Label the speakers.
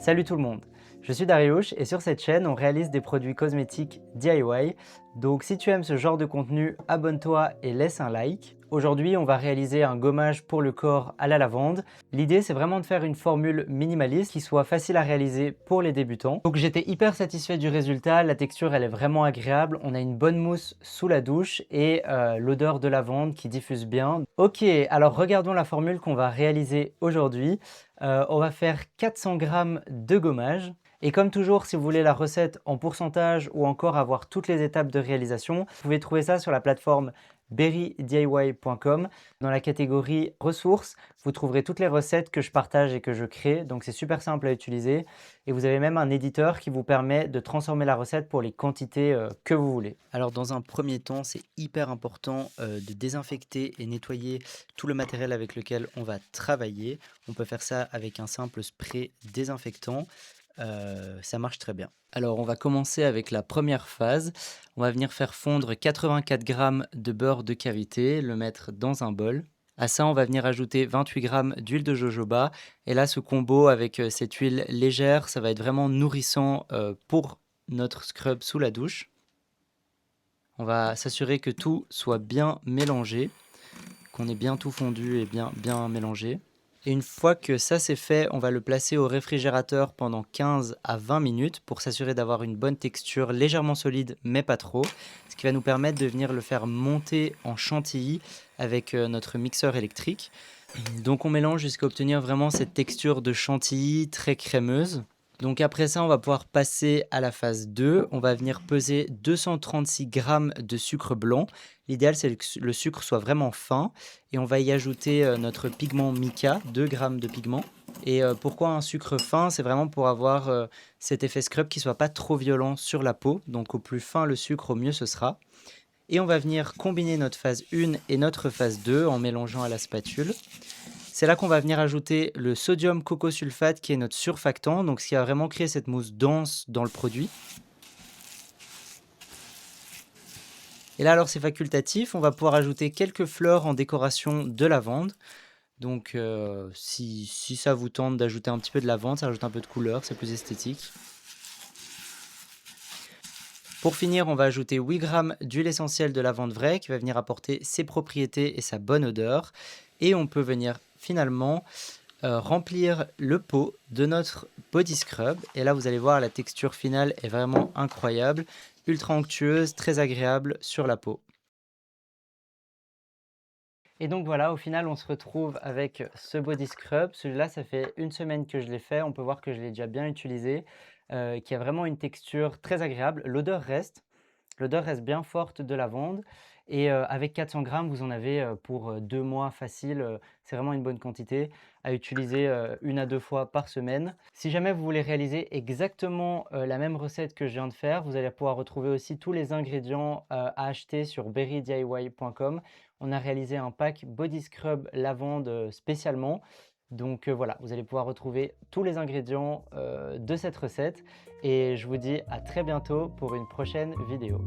Speaker 1: Salut tout le monde, je suis Dariush et sur cette chaîne on réalise des produits cosmétiques DIY. Donc si tu aimes ce genre de contenu, abonne-toi et laisse un like. Aujourd'hui on va réaliser un gommage pour le corps à la lavande. L'idée c'est vraiment de faire une formule minimaliste qui soit facile à réaliser pour les débutants. Donc j'étais hyper satisfait du résultat, la texture elle est vraiment agréable, on a une bonne mousse sous la douche et l'odeur de lavande qui diffuse bien. Ok, alors regardons la formule qu'on va réaliser aujourd'hui. On va faire 400 g de gommage. Et comme toujours, si vous voulez la recette en pourcentage ou encore avoir toutes les étapes de réalisation, vous pouvez trouver ça sur la plateforme berrydiy.com. Dans la catégorie ressources, vous trouverez toutes les recettes que je partage et que je crée. Donc c'est super simple à utiliser. Et vous avez même un éditeur qui vous permet de transformer la recette pour les quantités que vous voulez. Alors dans un premier temps, c'est hyper important de désinfecter et nettoyer tout le matériel avec lequel on va travailler. On peut faire ça avec un simple spray désinfectant. Ça marche très bien. Alors on va commencer avec la première phase. On va venir faire fondre 84 g de beurre de karité, le mettre dans un bol. À ça, on va venir ajouter 28 g d'huile de jojoba. Et là, ce combo avec cette huile légère, ça va être vraiment nourrissant pour notre scrub sous la douche. On va s'assurer que tout soit bien mélangé, qu'on ait bien tout fondu et bien mélangé. Et une fois que ça c'est fait, on va le placer au réfrigérateur pendant 15 à 20 minutes pour s'assurer d'avoir une bonne texture légèrement solide mais pas trop. Ce qui va nous permettre de venir le faire monter en chantilly avec notre mixeur électrique. Donc on mélange jusqu'à obtenir vraiment cette texture de chantilly très crémeuse. Donc après ça, on va pouvoir passer à la phase 2. On va venir peser 236 g de sucre blanc. L'idéal, c'est que le sucre soit vraiment fin. Et on va y ajouter notre pigment mica, 2 g de pigment. Et pourquoi un sucre fin? C'est vraiment pour avoir cet effet scrub qui ne soit pas trop violent sur la peau. Donc au plus fin le sucre, au mieux ce sera. Et on va venir combiner notre phase 1 et notre phase 2 en mélangeant à la spatule. C'est là qu'on va venir ajouter le sodium cocosulfate qui est notre surfactant, donc ce qui va vraiment créer cette mousse dense dans le produit. Et là alors c'est facultatif, on va pouvoir ajouter quelques fleurs en décoration de lavande. Donc si ça vous tente d'ajouter un petit peu de lavande, ça rajoute un peu de couleur, c'est plus esthétique. Pour finir, on va ajouter 8 g d'huile essentielle de lavande vraie qui va venir apporter ses propriétés et sa bonne odeur. Et on peut venir finalement remplir le pot de notre body scrub. Et là, vous allez voir, la texture finale est vraiment incroyable, ultra onctueuse, très agréable sur la peau. Et donc voilà, au final, on se retrouve avec ce body scrub. Celui-là, ça fait une semaine que je l'ai fait. On peut voir que je l'ai déjà bien utilisé, qui a vraiment une texture très agréable. L'odeur reste bien forte de lavande. Et avec 400 g, vous en avez pour 2 mois facile. C'est vraiment une bonne quantité à utiliser 1 à 2 fois par semaine. Si jamais vous voulez réaliser exactement la même recette que je viens de faire, vous allez pouvoir retrouver aussi tous les ingrédients à acheter sur berrydiy.com. On a réalisé un pack body scrub lavande spécialement. Donc voilà, vous allez pouvoir retrouver tous les ingrédients de cette recette. Et je vous dis à très bientôt pour une prochaine vidéo.